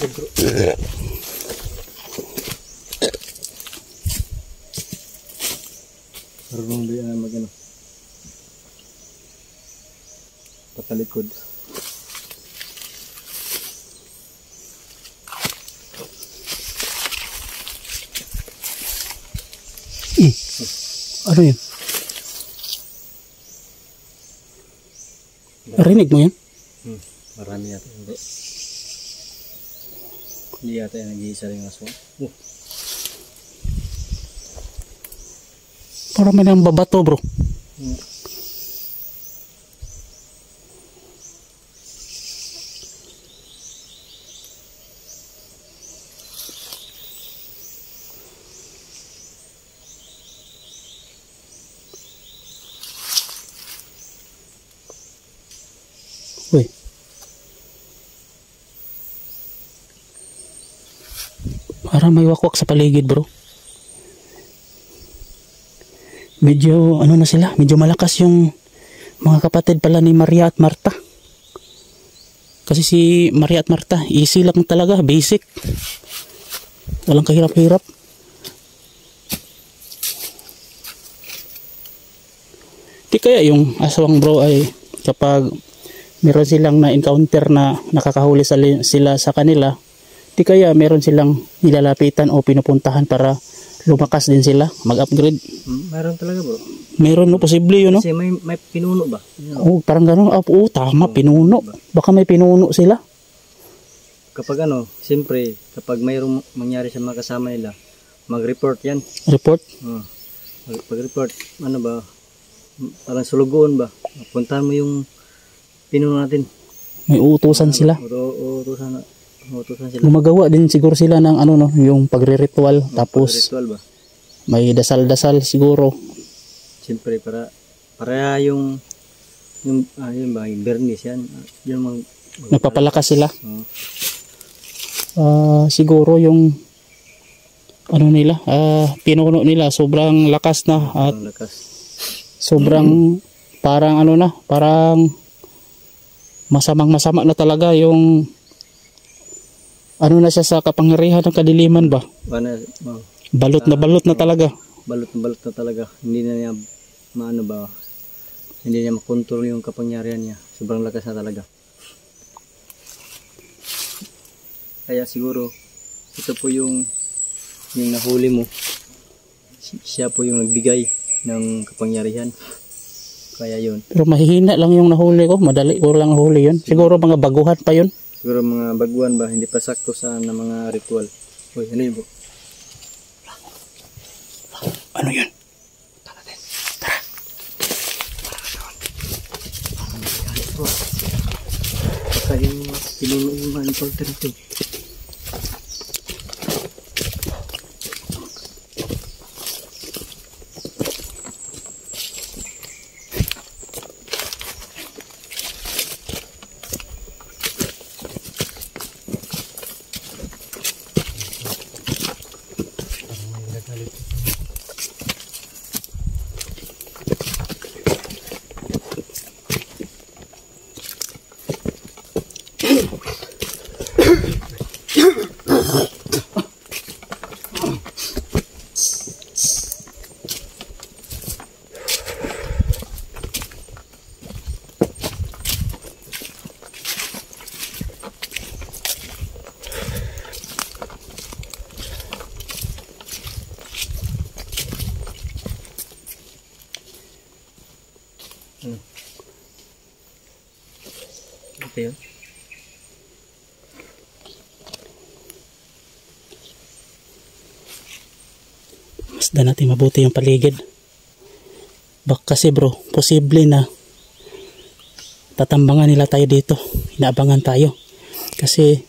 bro. Marunong ba yan mag-ano? Patalikod. Ano yun? Narinig mo yan? Marami yata hindi. Hindi yata yung nag-iisa rin aso. Parang may nang babato bro. Uy. Parang may wakwak sa paligid bro. Medyo ano na sila, medyo malakas yung mga kapatid pala ni Maria at Marta. Kasi si Maria at Marta, easy lang talaga, basic. Walang kahirap-hirap. Di kaya yung aswang bro ay kapag meron silang na-encounter na nakakahuli sila sa kanila, di kaya meron silang nilalapitan o pinupuntahan para lumakas din sila, mag-upgrade. Meron talaga bro. Meron no, posible yun no? Kasi may pinuno ba? Oo, parang gano'n. Oo, tama, pinuno. Baka may pinuno sila. Kapag ano, siyempre, kapag mayroong mangyari sa mga kasama nila, mag-report yan. Report? Pag-report, ano ba, parang sulugoon ba? Puntahan mo yung pinuno natin. May utusan sila. Utusan sila. Gumagawa din siguro sila ng ano no, yung pagre-ritual. Tapos Pag-ritual ba? may dasal-dasal siguro. Siyempre, para yung ba, yung bernis yan. Yung Nagpapalakas sila. Siguro yung ano nila, pinuno nila sobrang lakas na at sobrang parang ano na, parang masama na talaga yung ano na siya sa kapangyarihan ng kadiliman ba? Balot na talaga. Balot na talaga. Hindi na niya maano ba? Hindi niya makontrol yung kapangyarihan niya. Sobrang lakas na talaga. Kaya siguro ito po yung nahuli mo. Siya po yung nagbigay ng kapangyarihan. Kaya yun. Pero mahihina lang yung nahuli ko. Madali ko lang nahuli yun. Siguro mga baguhan pa yun. Siguro mga baguhan ba, hindi pa sakto sa mga ritual. Uy, ano yun po? Ano yun? Tara. Baka yung pinunuhan ng polter ito. Ito yun. Masdan natin mabuti yung paligid. Kasi bro, posible na tatambangan nila tayo dito. Inaabangan tayo. Kasi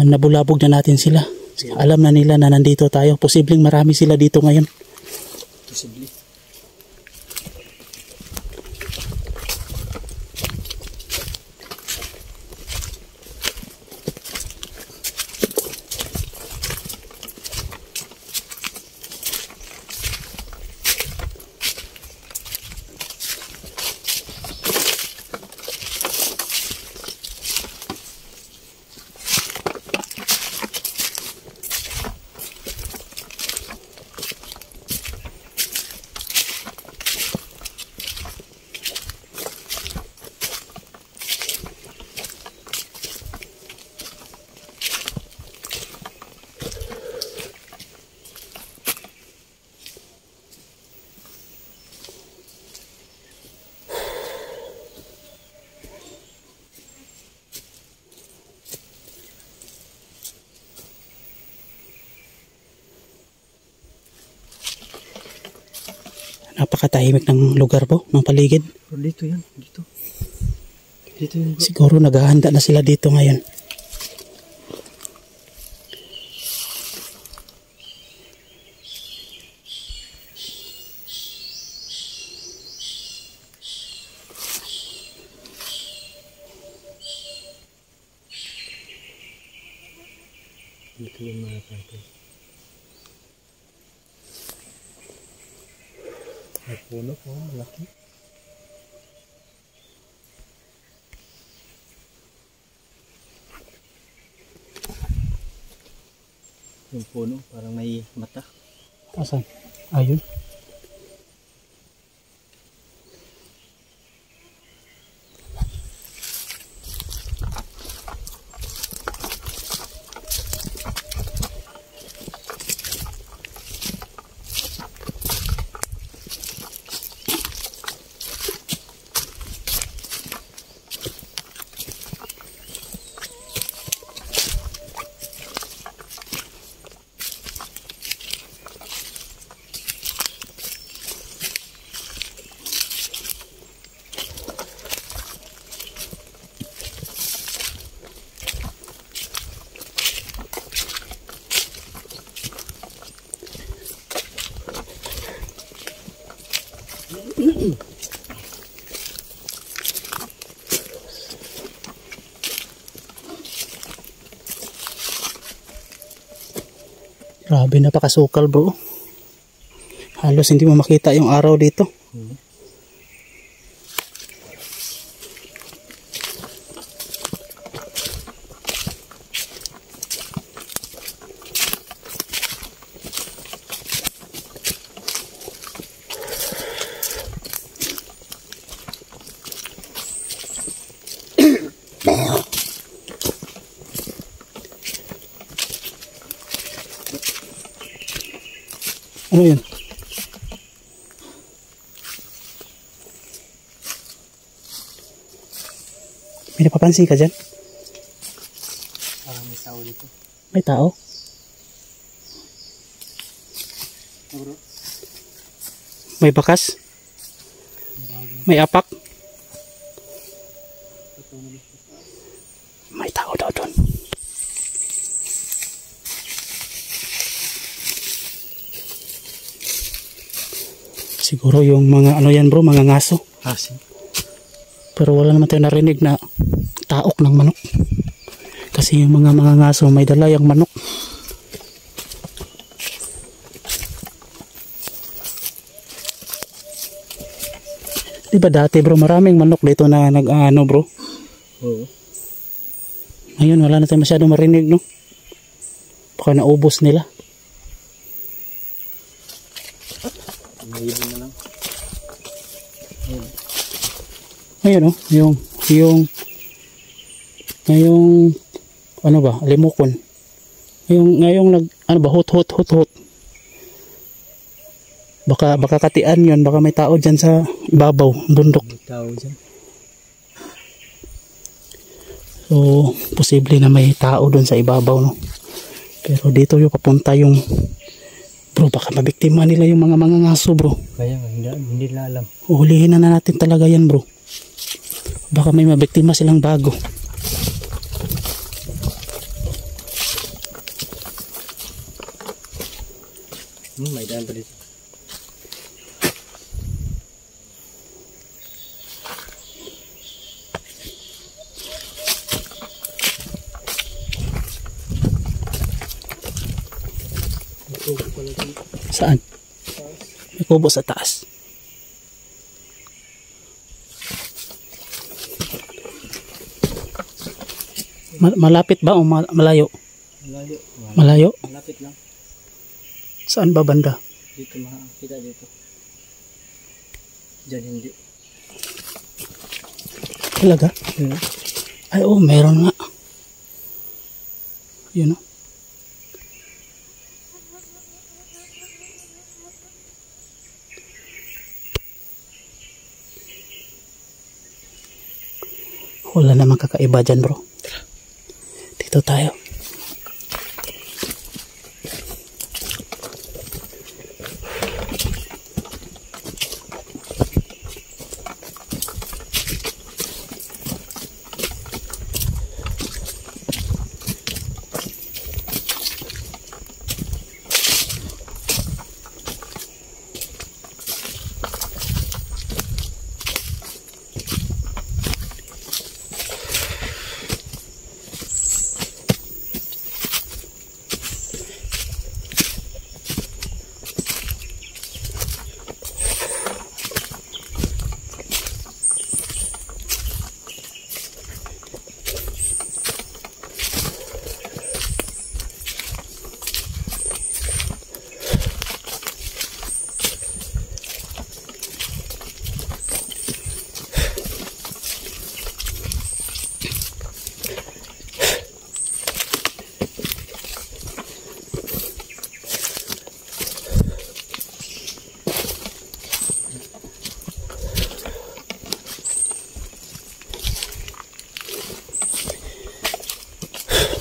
nabulabog na natin sila. Alam na nila na nandito tayo. Posibleng marami sila dito ngayon. Posible. Napakatahimik ng lugar bro, ng paligid. Pero dito yan, dito. Dito yun bro. Siguro naghahanda na sila dito ngayon. Dito yung mga tatay. May puno po, laki. Yung puno, parang may mata. Asan? Ayun. Grabe, napakasukal bro. Halos hindi mo makita yung araw dito. Ano yun? May napapansin ka dyan? Parang may tao dito. May tao? Bro. May bakas? May apak? May tao daw doon. Siguro yung mga ano yan bro, mga ngaso. Asin. Pero wala naman tayo narinig na taok ng manok. Kasi yung mga ngaso may dala yung manok. Diba dati bro, maraming manok dito na nag-ano bro. Oo. Ngayon wala na tayo masyadong marinig no. Baka naubos nila. Mayibin na lang. Ayun oh, yung ano ba, limukon. Ngayong nag ano ba, hot. Baka katian 'yon, baka may tao diyan sa ibabaw, bundok. May tao dyan. So, posible na may tao doon sa ibabaw no. Pero dito yung papunta yung bro, baka mabiktima nila yung mga ngaso bro. Kaya nga, hindi na alam. Uhulihin na natin talaga yan bro. Baka may mabiktima silang bago. May daan pa dito. Saan? May kubo sa taas. Malapit ba o malayo? Malayo. Malayo? Malapit lang. Saan ba banda? Dito makakita dito. Diyan hindi. Talaga? Ay oh, meron nga. Yun oh. Wala namang kakaiba dyan bro. Dito tayo.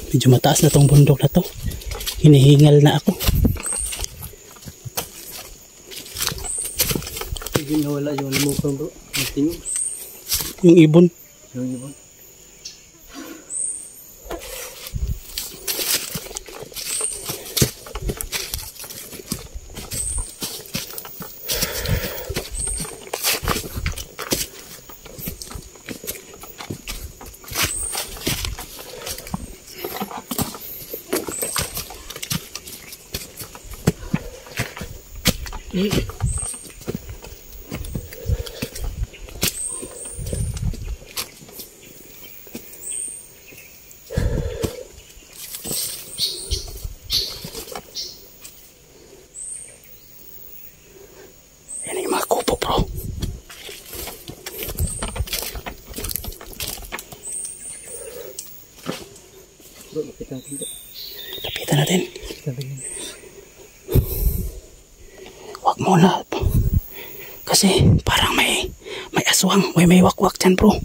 Medyo mataas na tong bundok na to. Hinihingal na ako. Hindi nawala yung limukang bro. Ang tingin. Yung ibon. Yung ibon. Yan yung mga kubo bro. Bro, lapitan natin bro. Lapitan natin. Lapitan natin. Wag muna. Kasi parang may aswang. May wakwak dyan bro.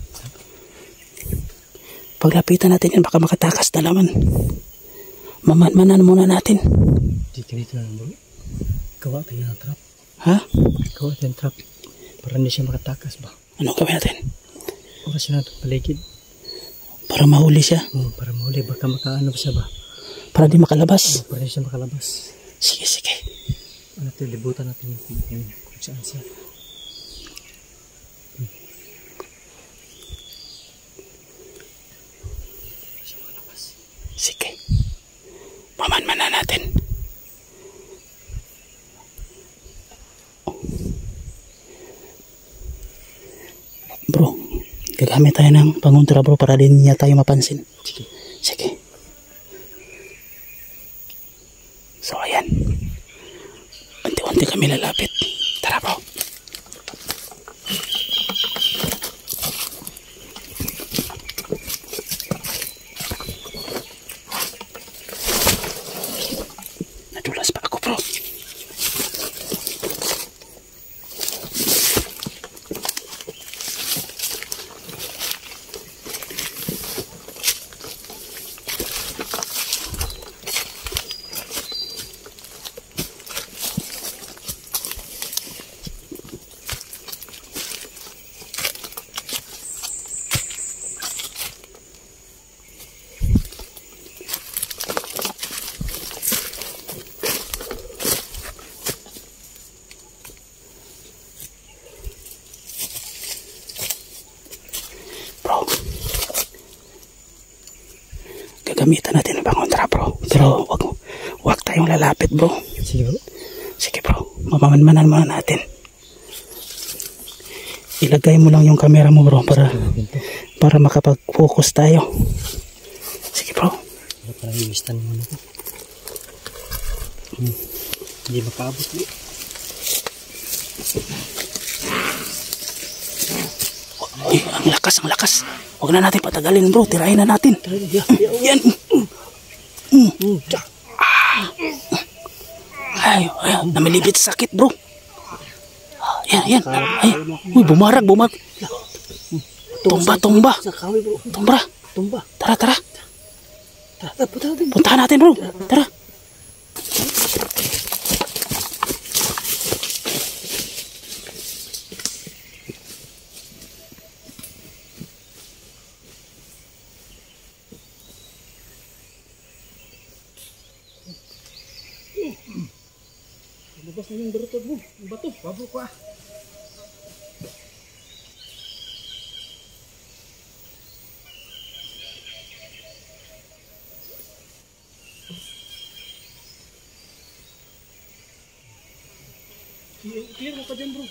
Paglapitan natin yan baka makatakas na naman. Mamanmanan muna natin. Di ganito na lang bro. Gawa tayo ng trap. Ha? Gawa tayo ng trap. Para hindi siya makatakas ba? Ano gawin natin? Oras siya natin paligid. Para mahuli siya. Para mahuli. Baka makaano siya ba? Para di makalabas. Para hindi siya makalabas. Sige, sige. Ano tayo, libutan natin yung kung saan siya. Sige. Pamanmanan natin. Bro, gagamit tayo ng pangontra bro para din niya tayo mapansin. Sige. Sige. So ayan. Unti-unti kami lalapit. Tara bro. Nadulas pa ako bro. Bro, gagamitan natin ang pangontra bro. Pero wag tayong lalapit bro. Sige bro. Sige bro, mamamanmanan muna natin. Ilagay mo lang yung camera mo bro para makapag-focus tayo. Sige bro. Parang imistan mo na ko. Hindi makaabot bro. Uy, ang lakas. Huwag na natin patagalin bro, tirahin na natin. Yan. Ay, namilibit sakit bro. Yan. Ay, uy, bumarag. Tumba. Tumba. Tara. Puntahan natin bro. Tara. Labas na yung barutod mo. Yung bato. Wabo ko ah. Clear mo ka dyan bro.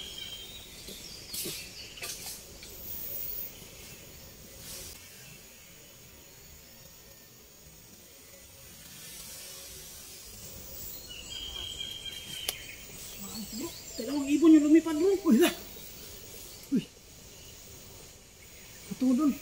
Dalawang ibon yung lumipad bro. Uy, la. Uy. Patungo doon.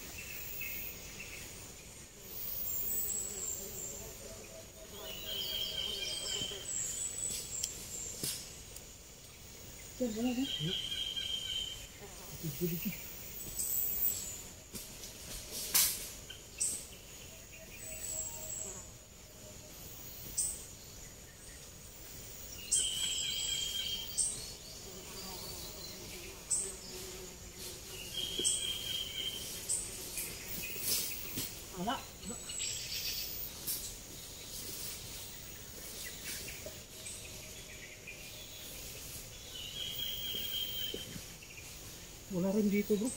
Wala rin dito bro.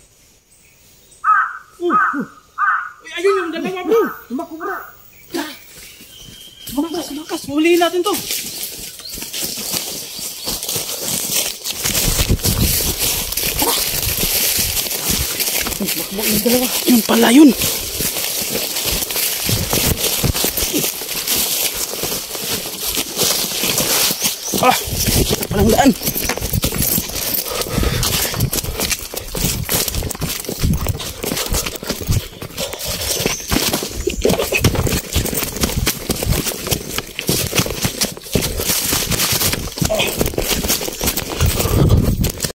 Uy, ayun yung dalawa bro. Tumakbo bro. Sumakas. Huliin natin to. Tumakbo yung dalawa. Yun pala yun. Walang daan.